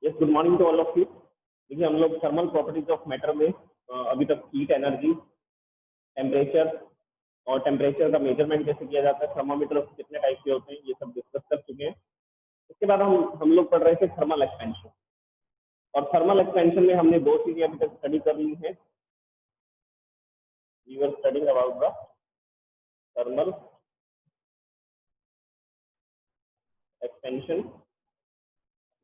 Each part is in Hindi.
Yes, good morning to all of you. देखिए हम लोग थर्मल प्रॉपर्टीज ऑफ मैटर में अभी तक हीट एनर्जी, टेम्परेचर और टेम्परेचर का मेजरमेंट कैसे किया जाता है, थर्मामीटर कितने टाइप के होते हैं, ये सब डिस्कस कर चुके हैं। इसके बाद हम लोग पढ़ रहे थे थर्मल एक्सपेंशन, और थर्मल एक्सपेंशन में हमने दो चीजें अभी तक स्टडी कर ली हैं। We were studying about the thermal expansion,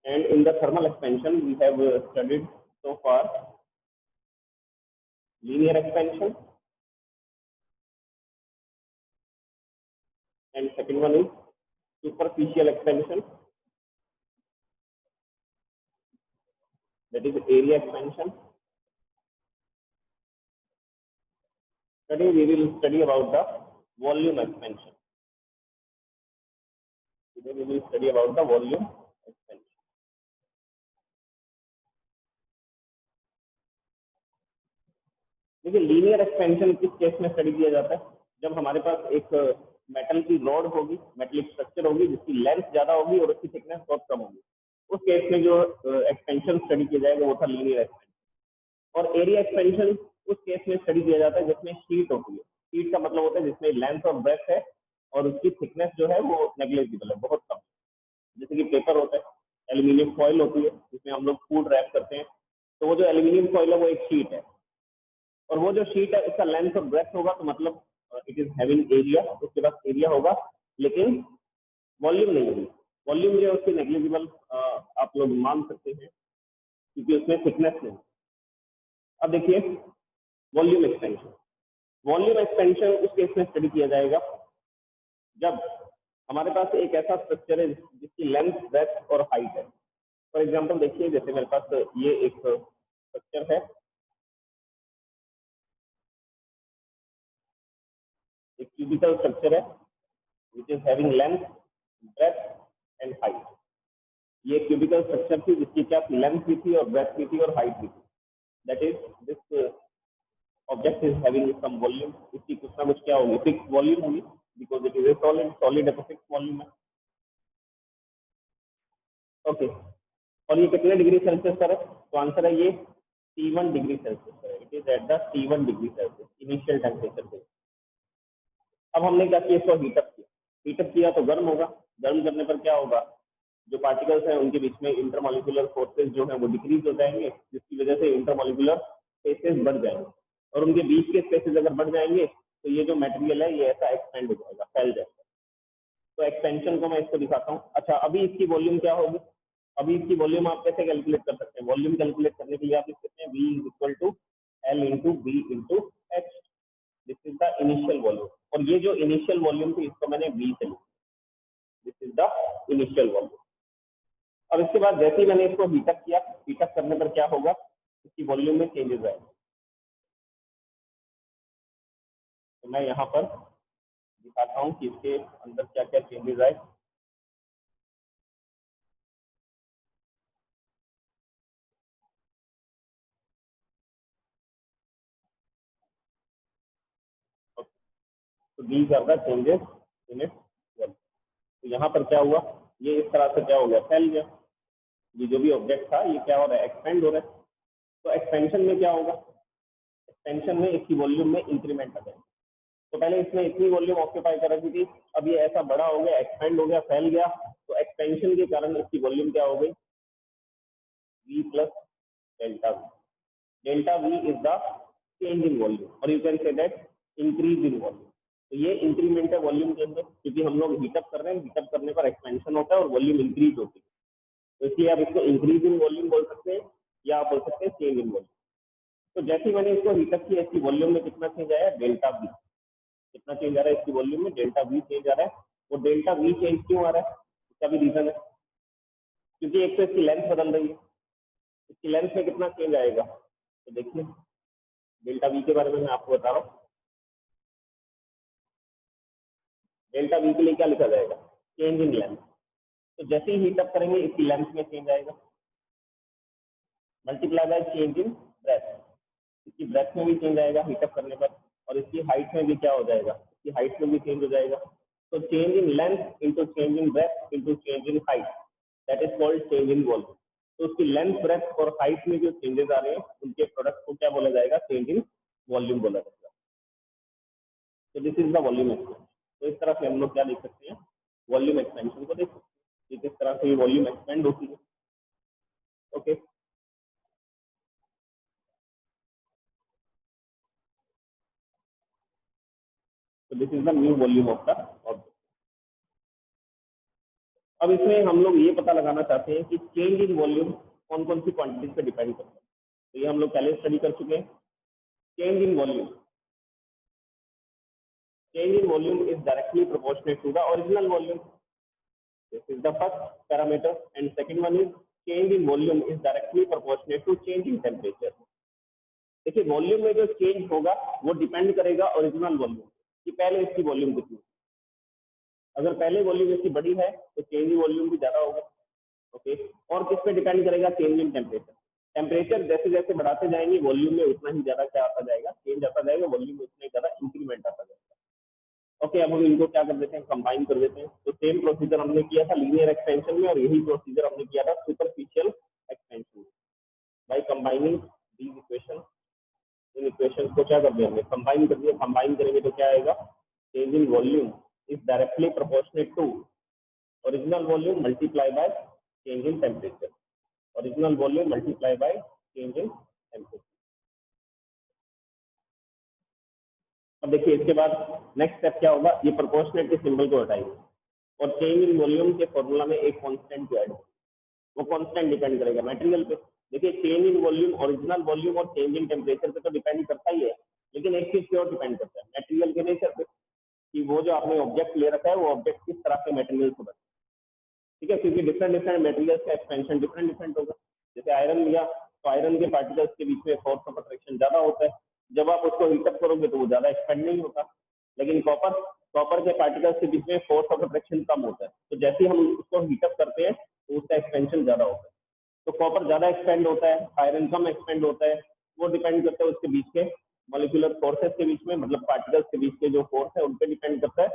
and in the thermal expansion we have studied so far linear expansion, and second one is superficial expansion, that is area expansion. Today we will study about the volume expansion. Today we will study about the volume expansion. देखिए लीनियर एक्सपेंशन किस केस में स्टडी किया जाता है? जब हमारे पास एक मेटल की रॉड होगी, मेटलिक स्ट्रक्चर होगी जिसकी लेंथ ज्यादा होगी और उसकी थिकनेस बहुत कम होगी, उस केस में जो एक्सपेंशन स्टडी किया जाएगा वो था लीनियर एक्सपेंशन। और एरिया एक्सपेंशन उस केस में स्टडी किया जाता है जिसमें शीट होती है। शीट का मतलब होता है जिसमें लेंथ और ब्रेथ है और उसकी थिकनेस जो है वो नेग्लिजिबल है, बहुत कम। जैसे कि पेपर होता है, एल्यूमिनियम फॉइल होती है जिसमें हम लोग फूड रैप करते हैं, तो वो जो एल्यूमिनियम फॉइल है वो एक शीट है, और वो जो शीट है उसका लेंथ और ब्रेथ होगा, तो मतलब इट इज हैविंग एरिया, उसके पास एरिया होगा लेकिन वॉल्यूम नहीं होगी। वॉल्यूम जो है उसकी नेग्लिजिबल आप लोग मान सकते हैं क्योंकि उसमें थिकनेस नहीं। अब देखिए वॉल्यूम एक्सपेंशन। वॉल्यूम एक्सपेंशन उस केस में स्टडी किया जाएगा जब हमारे पास एक ऐसा स्ट्रक्चर है जिसकी लेंथ, ब्रेथ और हाइट है। फॉर एग्जांपल देखिए, जैसे मेरे पास ये एक स्ट्रक्चर है, एक क्यूबिकल स्ट्रक्चर है which is having length, breadth and height. ये क्यूबिकल स्ट्रक्चर थी जिसकी क्या लेंथ भी थी और ब्रेथ भी थी और हाइट भी थी। That is this object is having some volume. इसकी कुछ ना कुछ क्या होगी, फिक्स वॉल्यूम होगी, because it is a solid. Solid है तो फिक्स वॉल्यूम है। ओके, और ये कितने डिग्री सेल्सियस पर है? तो आंसर है ये T1 डिग्री सेल्सियस पर है। It is at the T1 degree Celsius initial temperature पे। अब हमने क्या किया, इसको हीटअप किया। हीटअप किया तो गर्म होगा। गर्म करने पर क्या होगा, जो पार्टिकल्स हैं उनके बीच में इंटरमॉलिक्यूलर फोर्सेस जो है वो डिक्रीज हो जाएंगे, जिसकी वजह से इंटरमॉलिक्यूलर स्पेसेस बढ़ जाएंगे, और उनके बीच के स्पेसेस अगर बढ़ जाएंगे तो ये जो मटेरियल है ये ऐसा एक्सपेंड हो जाएगा, फैल जाएगा। तो एक्सपेंशन को मैं इसको दिखाता हूँ। अच्छा, अभी इसकी वॉल्यूम क्या होगी? अभी इसकी वॉल्यूम आप कैसे कैलकुलेट कर सकते हैं? वॉल्यूम कैलकुलेट करने के लिए आप लिख सकते हैं V is equal to L into B into H. This is the initial volume, और ये जो इनिशियल वॉल्यूम थी इसको मैंने V से लिखा। This is the initial volume. अब इसके बाद जैसे ही मैंने इसको हीटअप किया, हीटअप करने पर क्या होगा, इसकी वॉल्यूम में चेंजेस आएगा। तो मैं यहाँ पर दिखाता हूँ कि इसके अंदर क्या क्या चेंजेस आए। तो these are the changes in its volume. तो यहाँ पर क्या हुआ, ये इस तरह से क्या हो गया, फैल गया। ये जो भी ऑब्जेक्ट था ये क्या हो रहा है, एक्सपेंड हो रहा है। तो एक्सपेंशन में क्या होगा, एक्सपेंशन में इसकी वॉल्यूम में इंक्रीमेंट आ जाएगा। तो पहले इसमें इतनी वॉल्यूम ऑक्यूपाई कर रखी थी, अब ये ऐसा बड़ा हो गया, एक्सपेंड हो गया, फैल गया। तो एक्सपेंशन के कारण इसकी वॉल्यूम क्या हो गई, V plus delta V। Delta V is the change in volume, और you can say that increase in volume. तो ये इंक्रीमेंट है वॉल्यूम के अंदर, क्योंकि हम लोग हीटअप कर रहे हैं, हीटअप करने पर एक्सपेंशन होता है और वॉल्यूम इंक्रीज होती है। तो इसलिए आप इसको इंक्रीज इन वॉल्यूम बोल सकते हैं या आप बोल सकते हैं चेंज इन वॉल्यूम। तो जैसे ही मैंने इसको हीटअप किया, इसकी वॉल्यूम में कितना चेंज आया, डेल्टा V। कितना चेंज आ रहा है इसकी वॉल्यूम में, डेल्टा V चेंज आ रहा है। वो डेल्टा V चेंज क्यों आ रहा है, इसका भी रीजन है, क्योंकि एक तो इसकी लेंथ बदल रही है। इसकी लेंथ में कितना चेंज आएगा, तो देखिए डेल्टा V के बारे में मैं आपको बता रहा हूँ। डेल्टा V के लिए क्या लिखा जाएगा, चेंज इन लेंथ। तो जैसे ही हीटअप करेंगे इसकी लेंथ में चेंज आएगा, multiply by change in breadth. इसकी ब्रेथ में भी चेंज आएगा हीटअप करने पर, और इसकी हाइट में भी क्या हो जाएगा, इसकी हाइट में भी चेंज हो जाएगा। तो change in length into change in breath into change in height, that is called change in volume. तो उसकी लेंथ, ब्रेथ और हाइट में जो चेंजेस आ रहे हैं उनके प्रोडक्ट को क्या बोला जाएगा, चेंज इन वॉल्यूम बोला जाएगा। तो this is the volume expansion. तो इस तरह से हम लोग क्या देख सकते हैं, वॉल्यूम एक्सपेंशन को देख सकते हैं कि किस तरह से ये वॉल्यूम एक्सपेंड होती है। ओके, तो this is the new volume of the object. अब इसमें हम लोग ये पता लगाना चाहते हैं कि चेंज इन वॉल्यूम कौन कौन सी क्वांटिटीज पे डिपेंड करता है। तो ये हम लोग पहले स्टडी कर चुके हैं। Change in volume, change in volume is directly proportionate to the original volume. This is the first parameter, and second one is change in volume is directly proportionate to change in temperature. देखिए वॉल्यूम में जो चेंज होगा वो डिपेंड करेगा ओरिजिनल वॉल्यूम कि पहले इसकी वॉल्यूम कितनी। अगर पहले वॉल्यूम इसकी बड़ी है तो चेंज इन वॉल्यूम भी ज्यादा होगा। ओके, और किस पे डिपेंड करेगा, चेंज इन टेम्परेचर। टेम्परेचर जैसे जैसे बढ़ाते जाएंगे वॉल्यूम में उतना ही ज्यादा क्या आता जाएगा, चेंज आता जाएगा, वॉल्यूम में उतना ही ज्यादा इंक्रीमेंट आता जाएगा। ओके, अब हम इनको क्या कर देते हैं, कंबाइन कर देते हैं। तो सेम प्रोसीजर हमने किया था लीनियर एक्सपेंशन में और यही प्रोसीजर हमने किया था सुपरफिशियल एक्सपेंशन में। By combining these equation, in equations को क्या कर दिया हमने, कंबाइन कर दिया। कंबाइन करेंगे तो क्या आएगा, change in volume is directly proportionate to original volume multiply by change in temperature. Original volume multiply by change in temperature. अब देखिए इसके बाद नेक्स्ट स्टेप क्या होगा, ये प्रोपोर्शनेट के सिंबल को हटाएंगे और चेंज इन वॉल्यूम के फॉर्मूला में एक कांस्टेंट को ऐड। वो कांस्टेंट डिपेंड करेगा मटेरियल पे। देखिए change in volume original volume और चेंज इन टेम्परेचर पे तो डिपेंड करता ही है, लेकिन एक चीज पे और डिपेंड करता है, मटेरियल के नेचर पे, कि वो जो आपने ऑब्जेक्ट ले रखा है वो ऑब्जेक्ट किस तरह के मटेरियल से बना। ठीक है, क्योंकि डिफरेंट डिफरेंट मटेरियल्स का एक्सपेंशन डिफरेंट डिफरेंट होगा। जैसे आयरन लिया तो आयरन के पार्टिकल्स के बीच में फोर्स ऑफ अट्रैक्शन ज्यादा होता है, जब आप उसको हीटअप करोगे तो वो ज्यादा एक्सपेंड नहीं होता। लेकिन कॉपर के पार्टिकल्स के बीच में फोर्स ऑफ अट्रैक्शन कम होता है, तो जैसे ही हम उसको हीटअप करते हैं तो उसका एक्सपेंशन ज्यादा होता है। तो कॉपर ज्यादा एक्सपेंड होता है, आयरन कम एक्सपेंड होता है। वो डिपेंड करता है उसके बीच के मॉलिक्यूलर फोर्सेस के बीच में, मतलब पार्टिकल्स के बीच के जो फोर्स है उन पे डिपेंड करता है,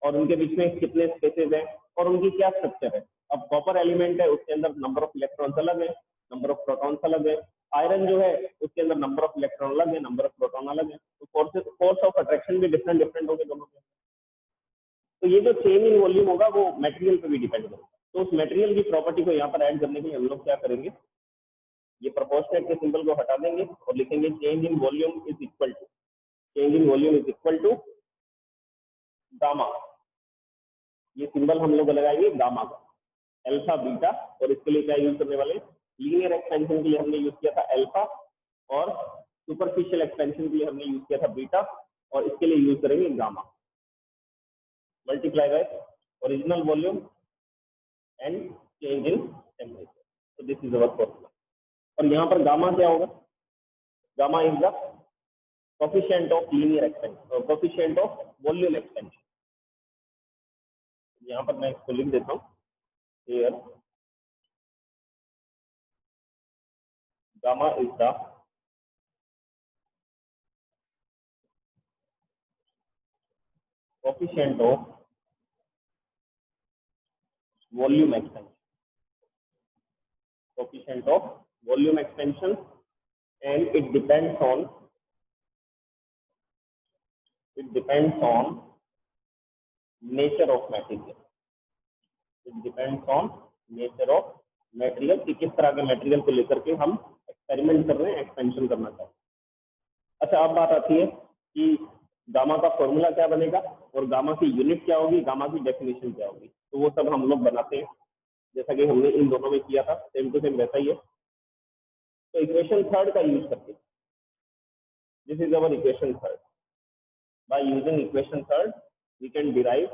और उनके बीच में कितने स्पेसेस हैं और उनकी क्या स्ट्रक्चर है। अब कॉपर एलिमेंट है, उसके अंदर नंबर ऑफ इलेक्ट्रॉन्स अलग है, नंबर ऑफ प्रोटॉन्स अलग है। आयरन जो है उसके अंदर नंबर ऑफ इलेक्ट्रॉन अलग है, नंबर ऑफ प्रोटॉन अलग है। तो फोर्स ऑफ अट्रैक्शन भी डिफरेंट डिफरेंट होंगे दोनों के। तो ये जो चेंज इन वॉल्यूम होगा वो मटेरियल पे भी डिपेंड करेगा। तो उस मटेरियल की प्रॉपर्टी को यहाँ पर ऐड करने के लिए हम लोग क्या करेंगे, ये प्रोपोर्शनेट के सिंबल को हटा देंगे और लिखेंगे change in volume is equal to, change in volume is equal to gamma. ये सिंबल हम लोग लगाएंगे गामा का, अल्फा बीटा। और इसके लिए क्या यूज करने वाले, लीनियर एक्सपेंशन के लिए हमने यूज किया था अल्फा, और सुपरफिशियल एक्सपेंशन के लिए हमने यूज किया था बीटा, और इसके लिए यूज करेंगे gamma. Multiply by original volume and change in temperature. तो दिस इज अवर फॉर्मूला। और यहाँ पर गामा क्या होगा, gamma is the coefficient of linear expansion, coefficient of volume expansion. यहाँ पर मैं इसको लिख देता हूँ here, gamma is the coefficient of volume expansion, coefficient of volume expansion, and it depends on nature of material. It depends on nature of material कि किस तरह के मटेरियल को लेकर के हम एक्सपेरिमेंट कर रहे हैं, एक्सपेंशन करना चाहते हैं। अच्छा, अब बात आती है कि गामा का फॉर्मूला क्या बनेगा और गामा की यूनिट क्या होगी, गामा की डेफिनेशन क्या होगी। तो वो सब हम लोग बनाते हैं जैसा कि हमने इन दोनों में किया था, सेम टू सेम वैसा ही है। तो इक्वेशन थर्ड का यूज करके, this is our equation third. By using equation third we can derive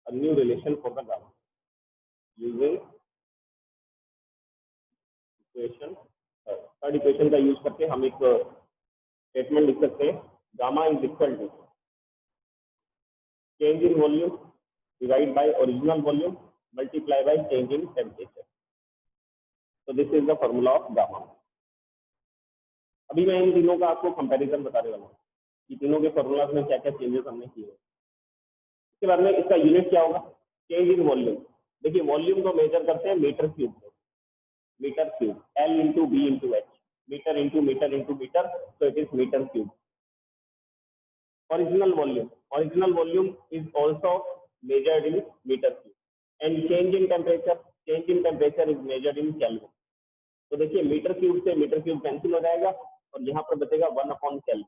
a new relation for the gamma. Using equation third equation का यूज करके हम एक स्टेटमेंट लिख सकते हैं, gamma is equal to change in volume divided by original volume multiply by change in temperature. So this is the formula of gamma. अभी मैं इन तीनों का आपको कंपैरिजन बताने वाला हूँ कि तीनों के फॉर्मूलाज में क्या क्या चेंजेस हमने किए। इसके बाद में इसका यूनिट क्या होगा, चेंज इन वॉल्यूम। देखिए वॉल्यूम को मेजर करते हैं मीटर क्यूब में, metre cube, L into B into H, metre into metre into metre, so it is metre cube. Original volume is also measured in meter cube, and change in temperature is measured in Kelvin. तो देखिए मीटर क्यूब से मीटर क्यूब कैंसिल हो जाएगा और यहाँ पर बचेगा 1/Kelvin.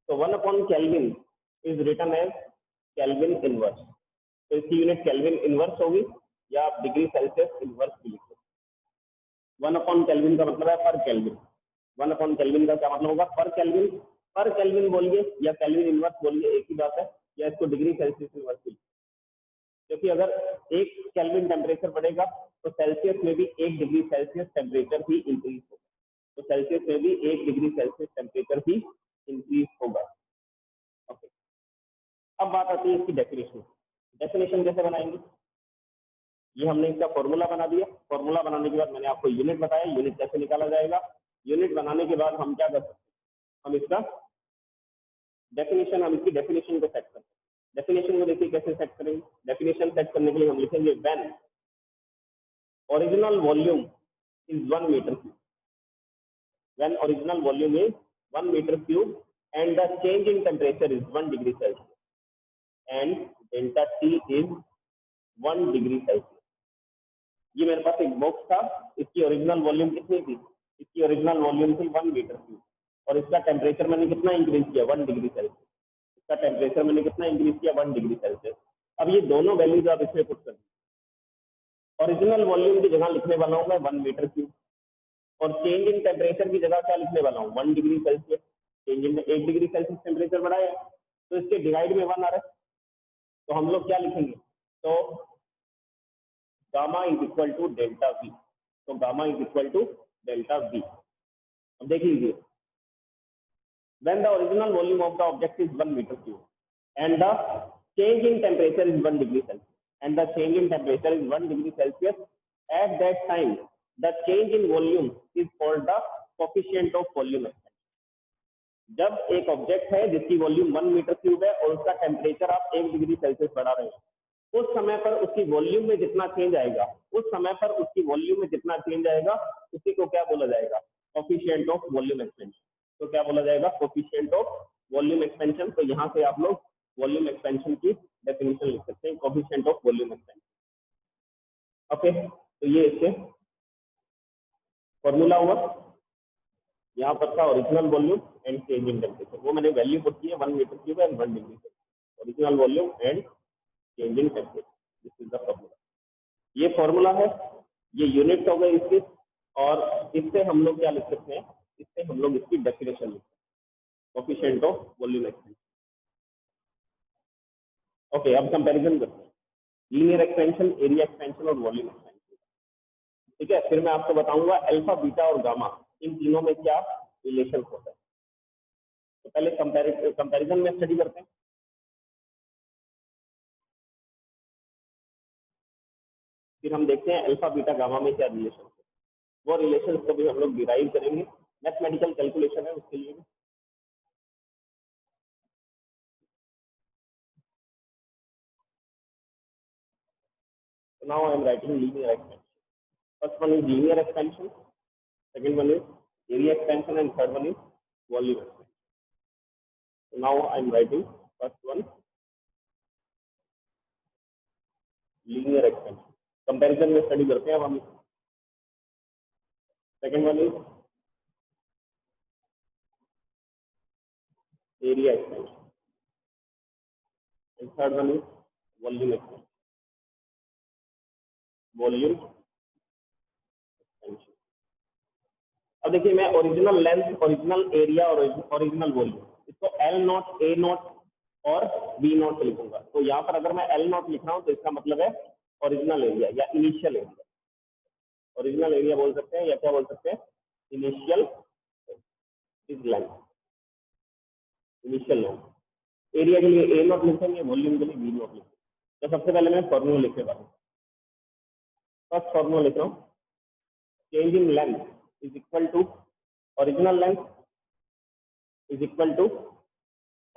तो 1/Kelvin is written as kelvin inverse. तो इसकी यूनिट केल्विन इनवर्स होगी या आप डिग्री सेल्सियस इनवर्स भी लिख सकते. 1/Kelvin का मतलब है पर केल्विन. 1/Kelvin का क्या मतलब होगा? पर केल्विन बोलिए या केल्विन इनवर्स बोलिए, एक ही बात है, या इसको डिग्री सेल्सियस इनवर्स भी. क्योंकि अगर 1 केल्विन टेम्परेचर बढ़ेगा तो सेल्सियस में भी 1 डिग्री सेल्सियस टेम्परेचर भी इंक्रीज होगा. तो सेल्सियस में भी 1 डिग्री सेल्सियस टेम्परेचर भी इंक्रीज होगा. ओके, अब बात आती है इसकी डेफिनेशन कैसे बनाएंगे? ये हमने इसका फॉर्मूला बना दिया. फॉर्मूला बनाने के बाद मैंने आपको यूनिट बताया, यूनिट कैसे निकाला जाएगा. यूनिट बनाने के बाद हम क्या कर सकते हैं, हम इसकी डेफिनेशन को सेट करते हैं. डेफिनेशन को देखिए कैसे सेट करेंगे. डेफिनेशन सेट करने के लिए हम लिखेंगे when original volume is 1 metre cube. When original volume is 1 metre cube and the change in temperature is 1 degree Celsius and delta T is 1 degree Celsius. ये मेरे पास एक बॉक्स था, इसकी ओरिजिनल वॉल्यूम कितनी थी? इसकी ओरिजिनल वॉल्यूम थी 1 मीटर क्यूब और इसका टेम्परेचर मैंने कितना इंक्रीज किया? 1 डिग्री सेल्सियस. इसका टेम्परेचर मैंने कितना इंक्रीज किया? 1 डिग्री सेल्सियस. अब ये दोनों वैल्यूज आप इसमें पुट कर दीजिए. ओरिजिनल वॉल्यूम की जगह लिखने वाला हूँ मैं 1 मीटर क्यूब और चेंज इन टेम्परेचर की जगह क्या लिखने वाला हूँ? 1 degree Celsius. Change in 1 degree Celsius temperature बढ़ाया तो इसके डिवाइड में 1 आ रहा है, तो हम लोग क्या लिखेंगे? तो gamma is equal to delta V. तो gamma is equal to delta V. अब देख लीजिए, when the original volume of the object is 1 meter cube and the change in temperature is 1 degree Celsius and the change in temperature is 1 degree Celsius, at that time the change in volume is called the coefficient of volume expansion. जब एक ऑब्जेक्ट है जिसकी वॉल्यूम 1 मीटर क्यूब है और उसका टेम्परेचर आप 1 डिग्री सेल्सियस बढ़ा रहे हैं, उस समय पर उसकी वॉल्यूम में जितना चेंज आएगा, उसी को क्या बोला जाएगा? Coefficient of volume expansion. तो क्या बोला जाएगा? Coefficient of volume expansion. तो यहाँ से आप लोग वॉल्यूम एक्सपेंशन की डेफिनेशन लिख सकते हैं, coefficient of volume expansion. Okay, तो ये इसके फॉर्मूला हुआ. यहाँ पर था original volume and change in temperature, वो मैंने वैल्यू पुट की है 1 metre cube and 1 degree Celsius. Original volume and change in temperature, this is the formula. ये फॉर्मूला है, ये यूनिट हो गए इसकी, और इससे हम लोग क्या लिख सकते हैं? इससे हम लोग इसकी डेफिनेशन लिख सकते हैं, coefficient of volume expansion. Okay, अब कंपैरिजन करते हैं लीनियर एक्सपेंशन, एरिया एक्सपेंशन और वॉल्यूम एक्सपेंशन. ठीक है, फिर मैं आपको बताऊंगा अल्फा, बीटा और गामा, इन तीनों में क्या रिलेशन होता है. तो पहले कंपैरिजन में स्टडी करते हैं. फिर हम देखते हैं अल्फा, बीटा, गामा में क्या रिलेशन है. वो रिलेशन को भी हम लोग डिराइव करेंगे, मैथमेटिकल कैलकुलेशन है उसके लिए. So now I am writing linear expansion. First one is linear expansion, second one is area expansion, and third one is volume expansion. So now I am writing first one, linear expansion. Comparison में study करते हैं अब हम. Second one is area expansion, and third one is volume expansion. Volume expansion. अब देखिए, मैं ओरिजिनल लेंथ, ओरिजिनल एरिया और ओरिजिनल वॉल्यूम, इसको L नॉट, A नॉट और B नॉट लिखूंगा. तो यहाँ पर अगर मैं L नॉट लिख रहा हूँ तो इसका मतलब है ओरिजिनल एरिया या इनिशियल एरिया. ओरिजिनल एरिया बोल सकते हैं या क्या बोल सकते हैं? Initial is length, initial length. Area के लिए A नॉट लिखेंगे, वॉल्यूम के लिए B नॉट लिखेंगे. तो सबसे पहले मैं फॉर्मूला लिखने वाला हूँ. फर्स्ट फॉर्मूला लिख रहा हूँ, change in length is equal to original length is equal to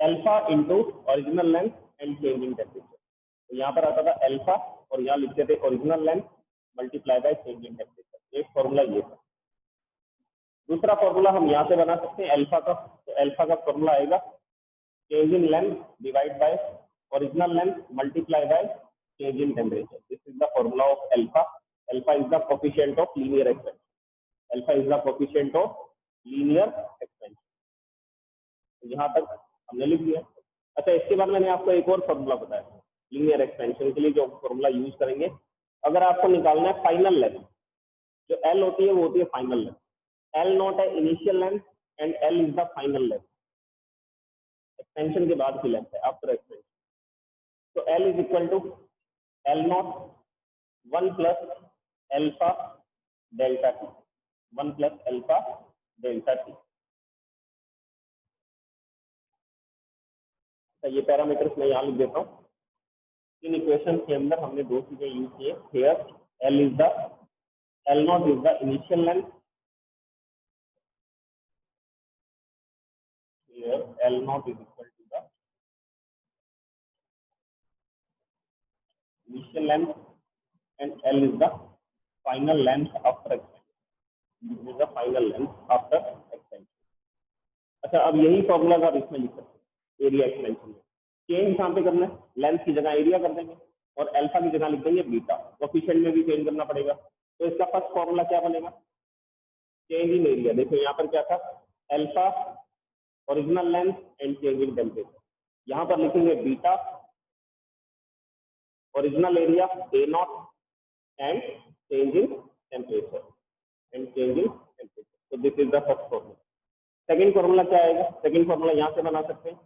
alpha into original length and change in temperature. तो यहाँ पर आता था अल्फा और यहाँ लिखते थे original length multiply by change in temperature. एक फॉर्मूला ये था। दूसरा फॉर्मूला हम यहाँ से बना सकते हैं अल्फा का। तो अल्फा का फॉर्मूला आएगा change in length divide by original length multiply by change in temperature. This is the formula of alpha. Alpha is the coefficient of linear expansion. Alpha is the coefficient of linear expansion. तो यहाँ तक हमने लिख दिया। अच्छा, इसके बाद मैंने आपको एक और फॉर्मूला बताया लीनियर एक्सपेंशन के लिए। जो फॉर्मूला यूज करेंगे अगर आपको निकालना है फाइनल लेंथ, जो एल होती है वो होती है फाइनल लेंथ। एल नॉट है initial length and L is the final length. Expansion के बाद की लेंथ है आफ्टर एक्सपेंशन। तो L is equal to L not 1 plus alpha delta T. 1 plus alpha delta T. तो ये पैरामीटर्स मैं यहाँ लिख देता हूँ। इन इक्वेशन के अंदर हमने दो चीजें यूज की है। Here L is the L not is the initial length. Here L not is equal to the initial length and L is the final length after expansion. This is the final length after expansion. अच्छा, अब यही फॉर्मूला आप इसमें लिख सकते हैं एरिया एक्सपेंशन में। चेंज कहाँ पे करना है? लेंथ की जगह एरिया कर देंगे और अल्फा की जगह लिख देंगे बीटा। कोफिशिएंट में भी चेंज करना पड़ेगा। तो इसका फर्स्ट फॉर्मूला क्या बनेगा? Change in area. देखो यहाँ पर क्या था, alpha original length and change in temperature. यहाँ पर लिखेंगे beta original area A naught and change in temperature So this is the first formula. Second formula क्या आएगा? Second formula यहाँ से बना सकते हैं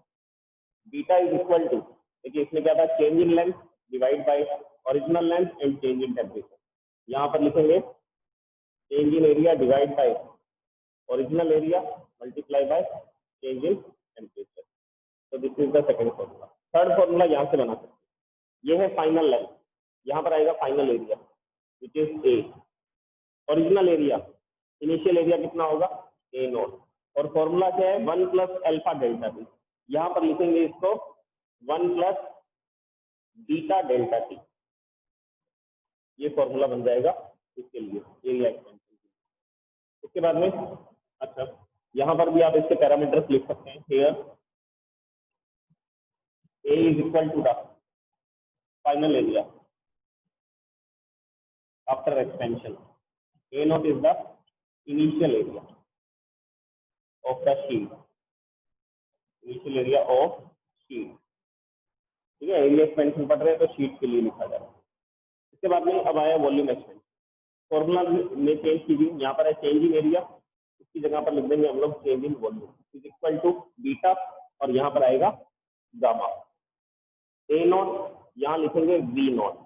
बीटा इज इक्वल टू, देखिए इसमें क्या था, change in length divide by original length and change in temperature. यहाँ पर लिखेंगे change in area divide by original area multiply by change in temperature. तो this is the second formula. Third formula यहाँ से बना सकते हैं। ये है फाइनल लेंथ। यहाँ पर आएगा final area which is a. Original area, initial area कितना होगा? ए नॉट। और फॉर्मूला क्या है? 1 प्लस अल्फा डेल्टा टी। यहाँ पर लिखेंगे इसको 1 प्लस बीटा डेल्टा टी। ये फॉर्मूला बन जाएगा इसके लिए एरिया एक्सपेंशन। उसके बाद में अच्छा, यहाँ पर भी आप इसके पैरामीटर्स लिख सकते हैं। Here A is equal to the final area after expansion. A naught is the initial area of the sheet. Initial area of sheet. ठीक है, एरिया एक्सपेंशन पढ़ रहे हैं तो शीट के लिए लिखा जा रहा है। इसके बाद में अब आया वॉल्यूम एक्सपेंशन। फॉर्मूला में चेंज कीजिए। यहाँ पर है चेंज इन एरिया, इसकी जगह पर लिख देंगे हम लोग change in volume is equal to beta और यहाँ पर आएगा गामा। ए नॉट यहाँ लिखेंगे V naught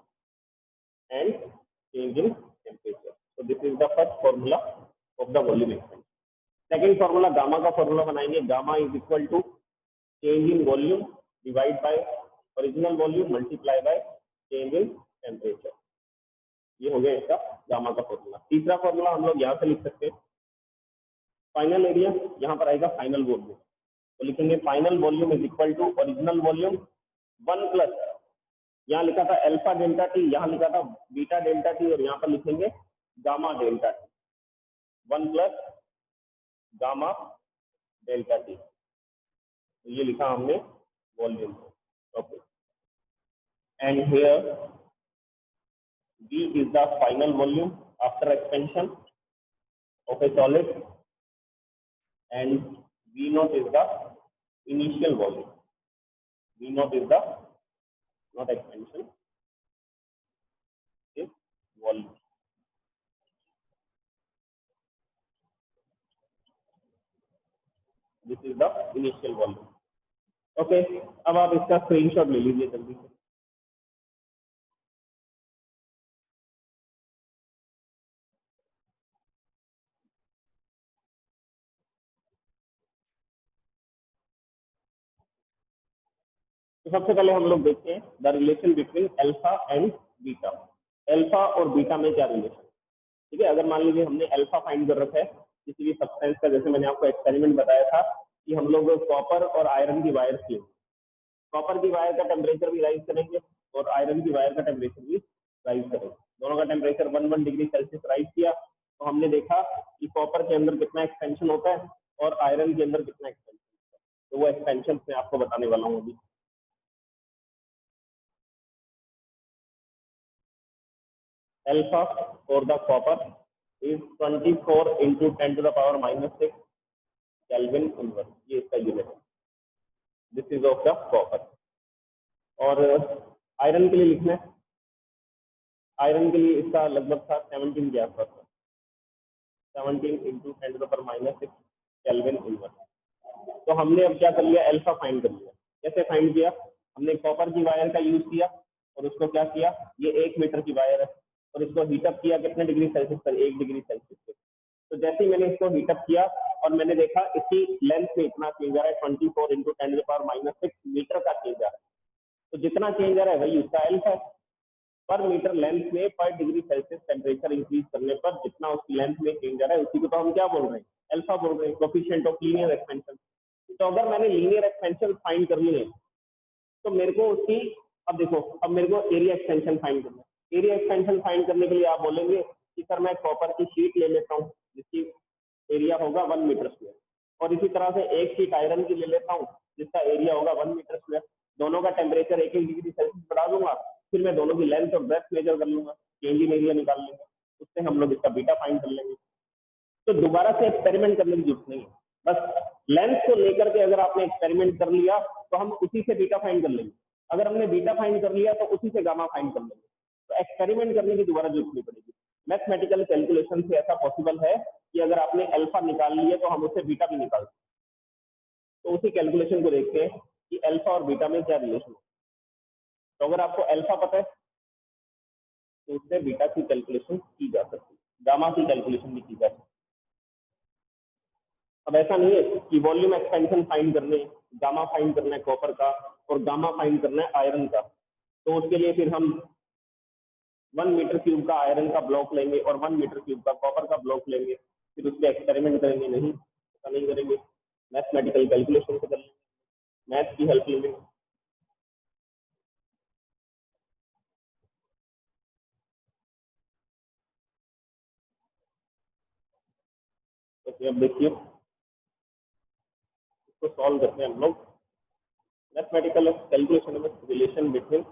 and change in temperature. तो this is the first formula of the volume expansion. Second formula gamma का फॉर्मूला बनाएंगे। Gamma is equal to change in volume divide by original volume multiply by change in temperature. ये हो गया इसका गामा का फॉर्मूला। तीसरा फॉर्मूला हम लोग यहाँ से लिख सकते हैं फाइनल एरिया, यहाँ पर आएगा फाइनल वॉल्यूम। तो लिखेंगे final volume is equal to original volume 1 plus, यहाँ लिखा था अल्फा डेल्टा टी, यहाँ लिखा था बीटा डेल्टा टी और यहाँ पर लिखेंगे gamma delta T. 1 plus gamma delta T. तो ये लिखा हमने volume. Okay, and here V is the final volume after expansion of a solid and V naught is the initial volume. V naught is the not expansion, is volume. This is the initial volume. Okay, अब आप इसका स्क्रीनशॉट ले लीजिए जल्दी से। तो सबसे पहले हम लोग देखते हैं the relation between alpha and beta. Alpha और बीटा में क्या रिलेशन? ठीक है, अगर मान लीजिए हमने अल्फा फाइंड कर रखा है किसी भी सब्सटेंस का, जैसे मैंने आपको एक्सपेरिमेंट बताया था कि हम लोग कॉपर और आयरन की वायर लेंगे। कॉपर की वायर का टेम्परेचर भी राइज करेंगे और आयरन की वायर का टेम्परेचर भी राइज करेंगे। दोनों का टेम्परेचर 1 डिग्री सेल्सियस राइज किया तो हमने देखा कि कॉपर के अंदर कितना एक्सपेंशन होता है और आयरन के अंदर कितना एक्सपेंशन होता है, तो वो एक्सपेंशन मैं आपको बताने वाला हूँ अभी। Alpha for the copper is 24 into 10⁻⁻6 kelvin inverse, ये इसका यूनिट है। This is of the copper. और आयरन के लिए लिखना है, आयरन के लिए इसका लगभग था 17 के आसपास, 17 into 10⁻⁻6 केल्विन इनवर्स। तो हमने अब क्या कर लिया, अल्फा फाइंड कर लिया। कैसे फाइंड किया, हमने कॉपर की वायर का यूज किया और उसको क्या किया, ये 1 मीटर की वायर है और इसको हीटअप किया कितने डिग्री सेल्सियस पर, 1 डिग्री सेल्सियस पे। तो जैसे ही मैंने इसको हीटअप किया और मैंने देखा इसकी लेंथ में इतना चेंज आ रहा है, 24 into 10⁻⁻6 मीटर का चेंज आ रहा है। तो जितना चेंज आ रहा है वही उसका अल्फा है। पर मीटर लेंथ में पर डिग्री सेल्सियस टेम्परेचर इंक्रीज करने पर जितना उसकी लेंथ में चेंज आ रहा है उसी को तो हम क्या बोल रहे हैं, अल्फा बोल रहे हैं, कोफिशिएंट ऑफ लीनियर एक्सपेंशन। तो अगर मैंने लीनियर एक्सपेंशन फाइंड कर लिए तो मेरे को उसकी, अब देखो, अब मेरे को एरिया एक्सपेंशन फाइंड करना है। एरिया एक्सपेंशन फाइंड करने के लिए आप बोलेंगे कि सर मैं कॉपर की शीट ले लेता हूँ जिसकी एरिया होगा 1 मीटर स्क्वायर, और इसी तरह से एक शीट आयरन की ले लेता हूँ जिसका एरिया होगा 1 मीटर स्क्वायर। दोनों का टेम्परेचर 1 डिग्री सेल्सियस बढ़ा दूंगा, फिर मैं दोनों की लेंथ और ब्रेथ मेजर कर लूंगा, चेंज इन एरिया निकाल लेंगे, उससे हम लोग इसका बीटा फाइंड कर लेंगे। तो दोबारा से एक्सपेरिमेंट करने की जरूरत नहीं है, बस लेंथ को लेकर के अगर आपने एक्सपेरिमेंट कर लिया तो हम उसी से बीटा फाइंड कर लेंगे। अगर हमने बीटा फाइंड कर लिया तो उसी से गामा फाइंड कर लेंगे। तो एक्सपेरिमेंट करने की दोबारा जरूरत नहीं पड़ेगी। मैथमेटिकल कैलकुलेशन से ऐसा पॉसिबल है कि अगर आपने अल्फा निकाल लिया तो हम उससे बीटा भी निकाल सकते हैं। तो उसी कैलकुलेशन को देखते हैं कि अल्फा और बीटा में क्या रिलेशन है। तो अगर आपको अल्फा पता है तो उससे बीटा की कैलकुलेशन की जा सकती है, गामा की कैलकुलेशन भी की जा सकती है। अब ऐसा नहीं है कि वॉल्यूम एक्सपेंशन फाइंड करने, गामा फाइंड करना है कॉपर का और गामा फाइंड करना है आयरन का, तो उसके लिए फिर हम 1 मीटर क्यूब का आयरन का ब्लॉक लेंगे और 1 मीटर क्यूब का कॉपर का ब्लॉक लेंगे, फिर उस पर एक्सपेरिमेंट करेंगे, नहीं ऐसा नहीं करेंगे। मैथमेटिकल कैलकुलेशन से कर लेंगे, मैथ की हेल्प लेंगे। तो अब देखिए इसको सॉल्व करते हैं हम लोग। मैथमेटिकल कैलकुलेशन में relation between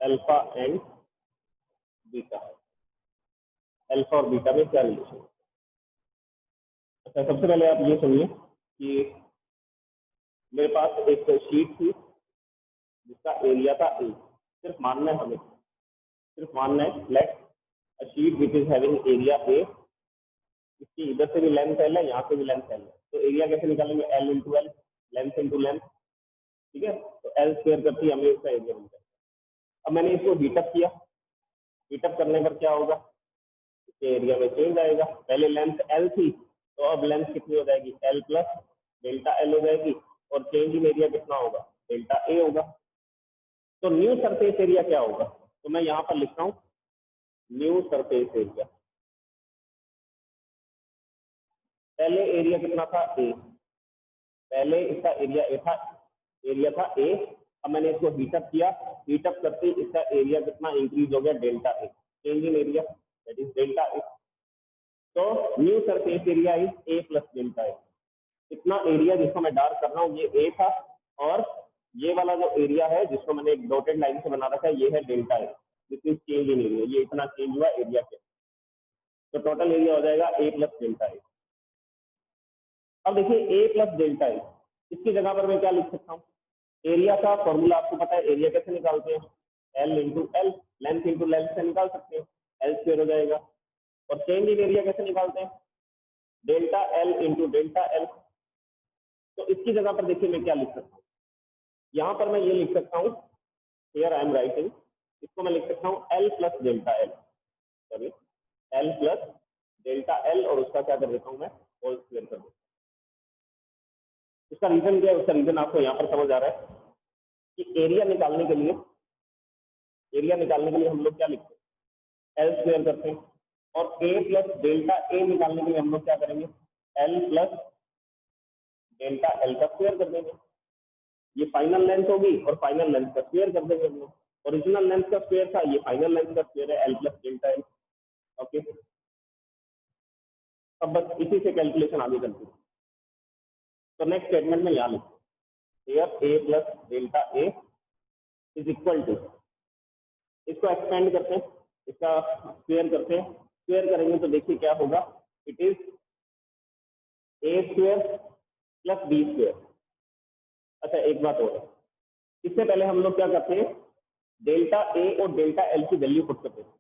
alpha and beta, alpha और बीटा में क्या रिलेशन है। अच्छा, सबसे पहले आप ये सुनिए कि मेरे पास एक शीट थी जिसका एरिया था ए। सिर्फ मानना है हमें, सिर्फ मानना है, let a sheet which is having area A, इसकी इधर से भी लेंथ एल है, यहाँ से भी लेंथ एल है। तो एरिया कैसे निकालेंगे, L into L, length into length, ठीक है। तो एल स्क्वायर करती हमें इसका एरिया मिलता है। अब मैंने इसको हीटअप किया, हीटअप करने पर क्या होगा, इसके एरिया में चेंज आएगा। पहले लेंथ एल थी तो अब लेंथ कितनी हो जाएगी, एल प्लस डेल्टा एल हो जाएगी, और चेंज इन एरिया कितना होगा, डेल्टा ए होगा। तो न्यू सरफेस एरिया क्या होगा, तो मैं यहाँ पर लिख रहा हूँ न्यू सरफेस एरिया। पहले एरिया कितना था ए, पहले इसका एरिया ए था, एरिया था ए। अब मैंने इसको हीटअप किया, हीटअप करते इसका एरिया कितना इंक्रीज हो गया, delta A, change in area that is delta A. तो new surface area is A plus delta A. इतना एरिया जिसको मैं डार्क कर रहा हूँ ये ए था, और ये वाला जो एरिया है जिसको मैंने एक डॉटेड लाइन से बना रखा है ये है delta A, this is change in area. ये इतना चेंज हुआ एरिया के, तो टोटल एरिया हो जाएगा ए प्लस डेल्टा ए। अब देखिए ए प्लस डेल्टा ए, इसकी जगह पर मैं क्या लिख सकता हूँ, एरिया का फॉर्मूला आपको पता है, एरिया कैसे निकालते हैं, L into L, length into length से निकाल सकते हैं, एल स्क्वायर हो जाएगा। और चेंज इन एरिया कैसे निकालते हैं, delta L into delta L. तो इसकी जगह पर देखिए मैं क्या लिख सकता हूँ, यहाँ पर मैं ये लिख सकता हूँ, हियर आई एम राइटिंग, इसको मैं लिख सकता हूँ L plus delta L, sorry L plus delta L, और उसका क्या कर देता हूँ मैं, होल स्क्वायर कर देता हूँ। इसका रीजन क्या है, उसका रीजन आपको यहाँ पर समझ आ रहा है कि एरिया निकालने के लिए, एरिया निकालने के लिए हम लोग क्या लिखते हैं, एल स्क्वायर करते हैं, और ए प्लस डेल्टा ए निकालने के लिए हम लोग क्या करेंगे, एल प्लस डेल्टा एल का स्क्वायर कर देंगे। ये फाइनल लेंथ होगी और फाइनल लेंथ का स्क्वायर कर देंगे हम लोग, ओरिजिनल लेंथ का स्क्वायर था, ये फाइनल लेंथ का स्क्वायर है, L plus delta L. Okay, अब बस इसी से कैलकुलेशन आगे चलती है। तो नेक्स्ट स्टेटमेंट में यहाँ लिखो, here A plus delta A is equal to, इसको एक्सपेंड करते हैं, इसका स्क्वायर करते हैं, स्क्वायर करेंगे तो देखिए क्या होगा, it is A square plus B square. अच्छा एक बात और है, इससे पहले हम लोग क्या करते हैं, डेल्टा ए और डेल्टा एल की वैल्यू पुट करते हैं,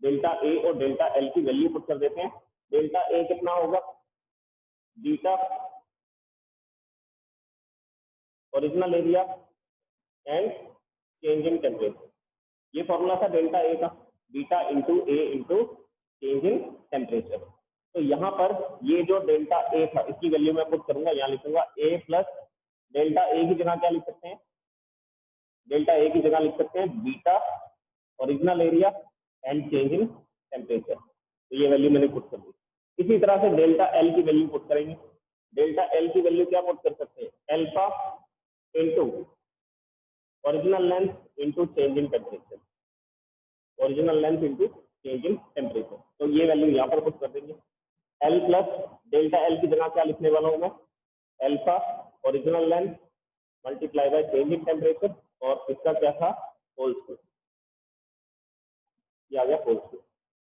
डेल्टा ए और डेल्टा एल की वैल्यू पुट कर देते हैं। डेल्टा ए कितना होगा, beta original area and change in temperature, ये फॉर्मूला था डेल्टा ए का, beta into A into change in temperature. तो यहाँ पर ये जो डेल्टा ए था इसकी वैल्यू मैं पुट करूंगा, यहाँ लिखूंगा ए प्लस डेल्टा ए की जगह क्या लिख सकते हैं, डेल्टा ए की जगह लिख सकते हैं beta original area and change in temperature. तो ये वैल्यू मैंने पुट कर दी। इसी तरह से डेल्टा एल की वैल्यू पुट करेंगे, डेल्टा एल की वैल्यू क्या पुट कर सकते हैं, alpha into original length into change in temperature, original length into change in temperature. तो ये वैल्यू यहाँ पर पुट कर देंगे। एल प्लस डेल्टा एल की जगह क्या लिखने वाला हूँ मैं, alpha original length multiply by change in temperature, और इसका क्या था, होल स्क्वायर, ये आ गया होल स्क्वायर।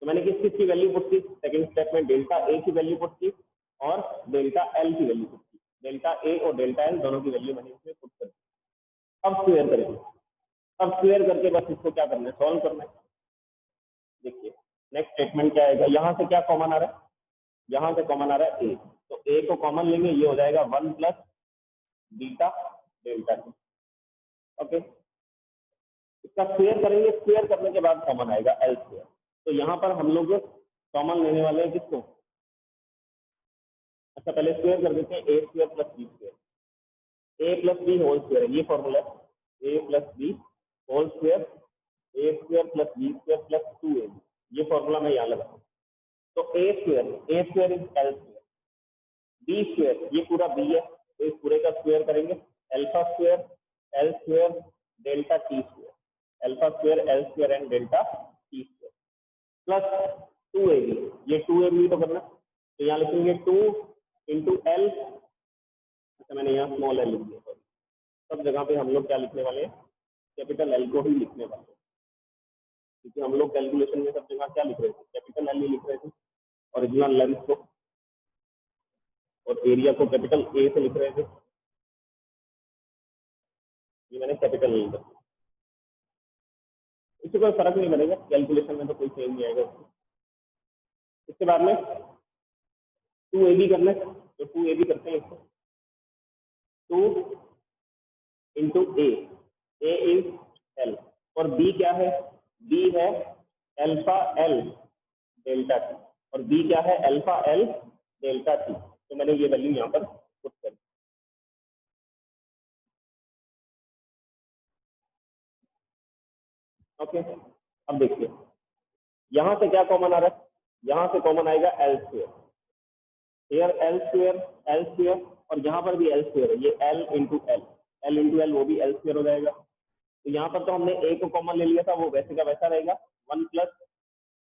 तो मैंने किस किस की वैल्यू पुट की, सेकंड स्टेप में डेल्टा ए की वैल्यू पुट की और डेल्टा एल की वैल्यू पुट की, डेल्टा ए और डेल्टा एल दोनों की वैल्यू मैंने इसमें पुट कर दी। अब स्क्वायर करेंगे, अब स्क्वायर करके बस इसको क्या करना है, सॉल्व करना है। देखिए नेक्स्ट स्टेटमेंट क्या आएगा, यहाँ से क्या कॉमन आ रहा है, यहाँ से कॉमन आ रहा है ए, तो ए को कॉमन लेंगे, ये हो जाएगा 1 plus beta delta T. Okay, इसका स्क्वायर करेंगे, स्क्वायर करने के बाद कॉमन आएगा एल स्क्वायर। तो यहाँ पर हम लोग कॉमन लेने वाले हैं किसको, अच्छा पहले स्क्वायर कर देते हैं, A square plus B square, A plus B whole square है, ये फॉर्मूला है, A plus B whole square, A square plus B square plus 2ab, ये फॉर्मूला मैं यहाँ लगाऊँ। तो A square is L square, B square ये पूरा बी है, तो इस पूरे का स्क्वायर करेंगे, alpha square L square delta T square, alpha square L square and delta T square plus 2ab, ये 2ab तो करना, तो यहाँ लिखेंगे 2 इंटू एल, अच्छा मैंने यहाँ स्मॉल एल लिख दिया, सॉरी, सब जगह पे हम लोग क्या लिखने वाले हैं, कैपिटल एल को ही लिखने वाले हैं, क्योंकि हम लोग कैलकुलेशन में सब जगह क्या लिख रहे थे, कैपिटल एल ही लिख रहे थे, ओरिजिनल लेंथ को और एरिया को कैपिटल ए से लिख रहे थे, ये मैंने कैपिटल एल लिखा, इससे कोई फर्क नहीं पड़ेगा, कैलकुलेशन में तो कोई चेंज नहीं आएगा। इसके बाद में 2ab करना है, तो 2ab करते हैं, इसको 2 इंटू ए इज एल, और बी क्या है, बी है एल्फा एल डेल्टा टी, और बी क्या है, एल्फा एल डेल्टा टी। तो मैंने ये वैल्यू यहाँ पर पुट कर दी। ओके, अब देखिए यहाँ से क्या कॉमन आ रहा है, यहाँ से कॉमन आएगा L square, here L square, और यहाँ पर भी एल स्क्वायर है, ये एल इंटू एल वो भी एल स्क्वायर हो जाएगा। तो यहाँ पर तो हमने ए को कॉमन ले लिया था, वो वैसे का वैसा रहेगा, 1 प्लस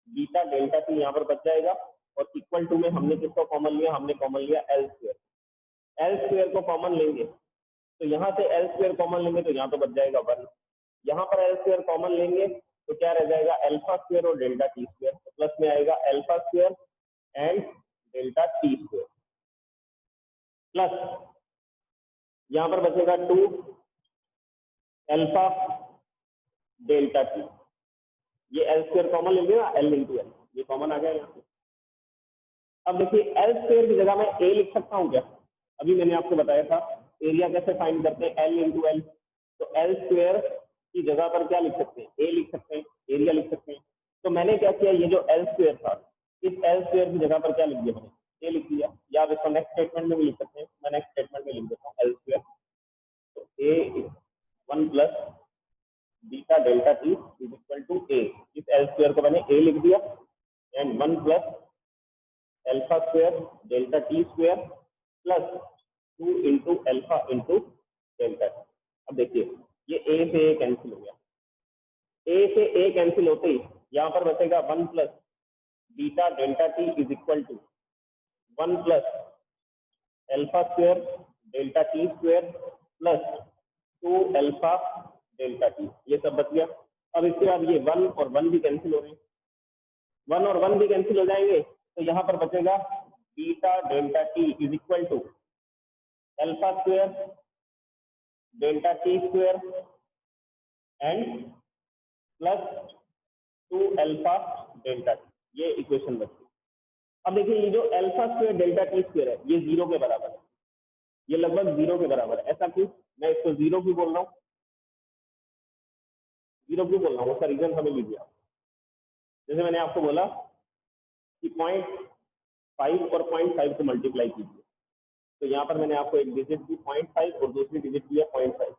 बीटा डेल्टा टी यहाँ पर बच जाएगा, और इक्वल टू में हमने किसको कॉमन लिया, हमने कॉमन लिया एल स्क्वायर को कॉमन लेंगे, तो यहाँ से एल स्क्वायर कॉमन लेंगे तो यहाँ तो बच जाएगा 1, यहाँ पर एल स्क्वायर कॉमन लेंगे तो क्या रह जाएगा, एल्फा स्क्वायर और डेल्टा टी स्क्वायर, तो प्लस में आएगा alpha square and delta T square, plus यहाँ पर बचेगा 2 एल्फा डेल्टा टी, ये एल स्क्वायर कॉमन लेंगे ना, एल इंटू एल, ये कॉमन आ गया यहाँ पे। अब देखिए एल स्क्वायर की जगह मैं ए लिख सकता हूँ क्या, अभी मैंने आपको बताया था एरिया कैसे फाइंड करते हैं, एल इंटू एल, तो एल स्क्वायर की जगह पर क्या लिख सकते हैं, ए लिख सकते हैं, एरिया लिख सकते हैं। तो मैंने क्या किया, ये जो एल स्क्वायर था, इस एल स्क्वायर की जगह पर क्या लिख दिया मैंने, ए लिख दिया, या आप इसको नेक्स्ट स्टेटमेंट में भी लिख सकते हैं, मैं नेक्स्ट स्टेटमेंट में लिख देता हूँ एल स्क्वायर, तो A 1 plus beta delta T is equal to A, इस एल स्क्वायर को मैंने ए लिख दिया, and 1 plus alpha square delta T square plus 2 into alpha into delta T. अब देखिए ये ए से ए कैंसिल हो गया, ए से ए कैंसिल होते ही यहाँ पर बचेगा 1 plus beta delta T is equal to 1 plus alpha square delta T square plus 2 alpha delta T, ये सब बच गया। अब इसके बाद ये 1 और 1 भी कैंसिल हो रहे हैं, 1 और 1 भी कैंसिल हो जाएंगे, तो यहाँ पर बचेगा beta delta T is equal to alpha square delta T square and plus 2 alpha delta T, ये इक्वेशन बची। अब देखिए ये जो alpha square delta T square है ये 0 के बराबर है, ये लगभग 0 के बराबर है। ऐसा क्यों, मैं इसको 0 क्यों बोल रहा हूँ, 0 क्यों बोल रहा हूँ, उसका रीजन हमें लीजिए आप। जैसे मैंने आपको बोला कि 0.5 और 0.5 को मल्टीप्लाई कीजिए, तो यहाँ पर मैंने आपको एक डिजिट दी 0.5 और दूसरी डिजिट दी है 0.5,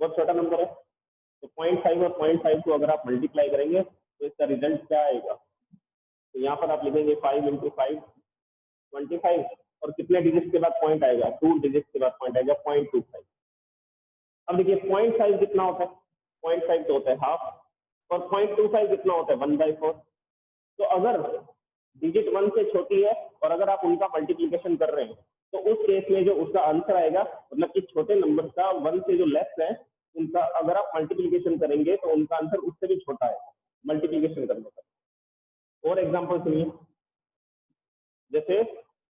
बहुत छोटा नंबर है। तो 0.5 और 0.5 को अगर आप मल्टीप्लाई करेंगे तो इसका रिजल्ट क्या आएगा, तो यहाँ पर आप लिखेंगे 5 × 5 25, और कितने डिजिट के बाद पॉइंट आएगा, 2 डिजिट के बाद पॉइंट आएगा 0.25। अब देखिए 0.5 कितना होता है, 0.5 तो होता है हाफ, और 0.25 कितना होता है 1/4। तो अगर डिजिट 1 से छोटी है और अगर आप उनका मल्टीप्लीकेशन कर रहे हैं तो उस केस में जो उसका आंसर आएगा, मतलब कि छोटे नंबर का 1 से जो लेस है उनका अगर आप मल्टीप्लीकेशन करेंगे तो उनका आंसर उससे भी छोटा है मल्टीप्लीकेशन करने पर। और एग्जांपल सुनिए, जैसे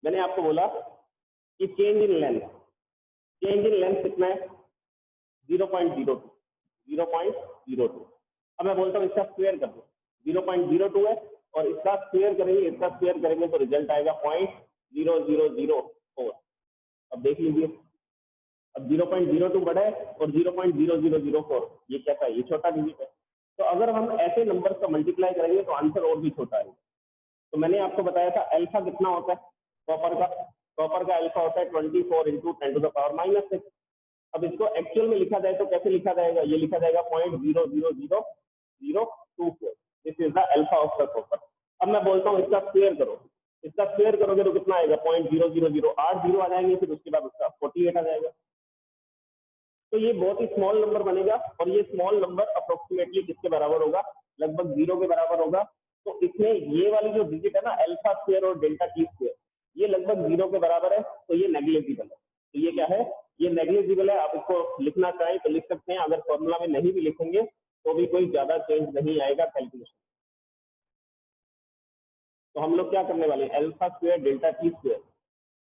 मैंने आपको बोला कि चेंज इन लेंथ कितना है 0.02, 0.02। अब मैं बोलता हूँ इसका स्क्वायर कर दो, 0.02 है और इसका स्क्वायर करेंगे तो रिजल्ट आएगा 0.0004। अब देख लीजिए, अब 0.02 बड़ा है और 0.0004 ये कैसा है, ये छोटा डिजिट है। तो अगर हम ऐसे नंबर का मल्टीप्लाई करेंगे तो आंसर और भी छोटा आएगा। तो मैंने आपको बताया था अल्फा कितना होता है कॉपर का अल्फा होता है 24 × 10⁻⁻6। अब इसको एक्चुअल में लिखा जाए तो कैसे लिखा जाएगा, ये लिखा जाएगा 0.000024, this is the alpha of the copper. अब मैं बोलता हूँ इसका स्क्वायर करो, इसका स्क्वायर करोगे तो कितना आएगा 0.0008 जीरो आ जाएंगे, फिर उसके बाद उसका 48 आ जाएगा। तो ये बहुत ही स्मॉल नंबर बनेगा और ये स्मॉल नंबर अप्रोक्सीमेटली किसके बराबर होगा, लगभग 0 के बराबर होगा। तो इसमें ये वाली जो डिजिट है ना अल्फा स्क्वायर और डेल्टा टी स्क्वायर, ये लगभग 0 के बराबर है, तो ये नेग्लिजिबल है। तो ये क्या है, ये नेग्लिजिबल है। आप इसको लिखना चाहें तो लिख सकते हैं, अगर फॉर्मूला में नहीं भी लिखेंगे तो भी कोई ज्यादा चेंज नहीं आएगा कैलकुलेशन। तो हम लोग क्या करने वाले हैं, alpha square delta T square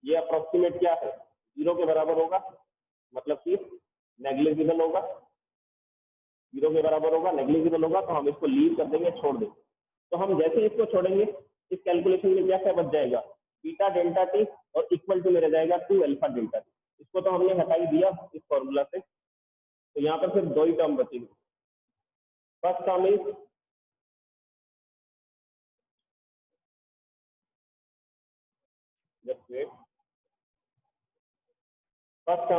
ये अप्रोक्सीमेट क्या है 0 के बराबर होगा, मतलब कि नेग्लिजिबल होगा, 0 के बराबर होगा, नेग्लिजिबल होगा, तो हम इसको लीव कर देंगे, छोड़ देंगे। तो हम जैसे ही इसको छोड़ेंगे इस कैलकुलेशन में क्या क्या बच जाएगा, बीटा डेल्टा टी और इक्वल टू मेरा जाएगा 2 अल्फा डेल्टा टी। इसको तो हमने हटा ही दिया इस फॉर्मूला से, तो यहाँ पर सिर्फ 2 ही टर्म बचेगी। First term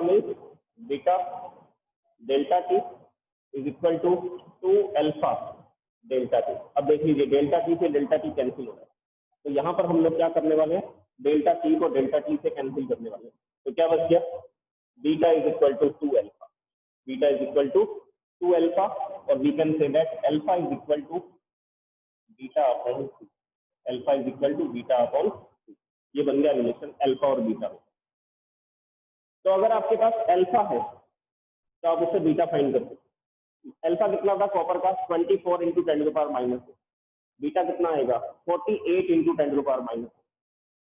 is beta delta T is equal to 2 alpha delta T. अब देख लीजिए डेल्टा टी से डेल्टा टी कैंसिल हो रहा है, तो यहाँ पर हम लोग क्या करने वाले हैं, डेल्टा टी को डेल्टा टी से कैंसिल करने वाले हैं। तो क्या बच गया, beta is equal to 2 alpha, beta is equal to 2 alpha, और we can say that alpha is equal to beta upon 2, alpha is equal to beta upon 2। ये बन गया रिलेशन अल्फा और बीटा में। तो अगर आपके पास अल्फा है तो आप उससे बीटा फाइंड कर सकते हैं। अल्फा कितना था कॉपर का 24 × 10⁻⁻6, बीटा कितना आएगा 48 × 10⁻⁻6।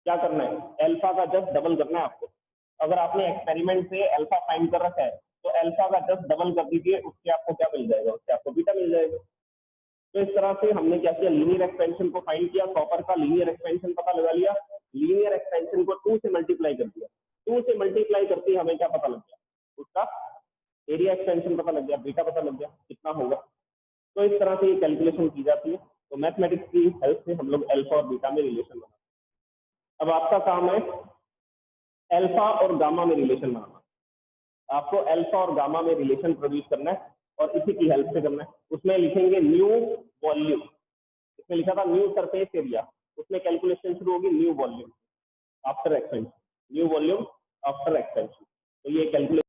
क्या करना है, अल्फा का जस्ट डबल करना है आपको। अगर आपने एक्सपेरिमेंट से अल्फा फाइंड कर रखा है तो अल्फा का जस्ट डबल कर दीजिए, उससे आपको क्या मिल जाएगा, उससे आपको बीटा मिल जाएगा। तो इस तरह से हमने क्या किया, लीनियर एक्सपेंशन को फाइंड किया, कॉपर का लीनियर एक्सपेंशन पता लगा लिया, लीनियर एक्सपेंशन को 2 से मल्टीप्लाई कर दिया, 2 से मल्टीप्लाई करते ही हमें क्या पता लग गया, उसका एरिया एक्सपेंशन पता लग गया, बीटा पता लग गया कितना होगा। तो इस तरह से ये कैलकुलेशन की जाती है। तो मैथमेटिक्स की हेल्प से हम लोग अल्फा और बीटा में रिलेशन बनाते हैं। अब आपका काम है अल्फा और गामा में रिलेशन बनाना। आपको अल्फा और गामा में रिलेशन प्रोड्यूस करना है और इसी की हेल्प से करना है। उसमें लिखेंगे न्यू वॉल्यूम, इसमें लिखा था न्यू सरफेस एरिया, उसमें कैलकुलेशन शुरू होगी new volume after expansion, new volume after expansion. तो ये कैलकुलेशन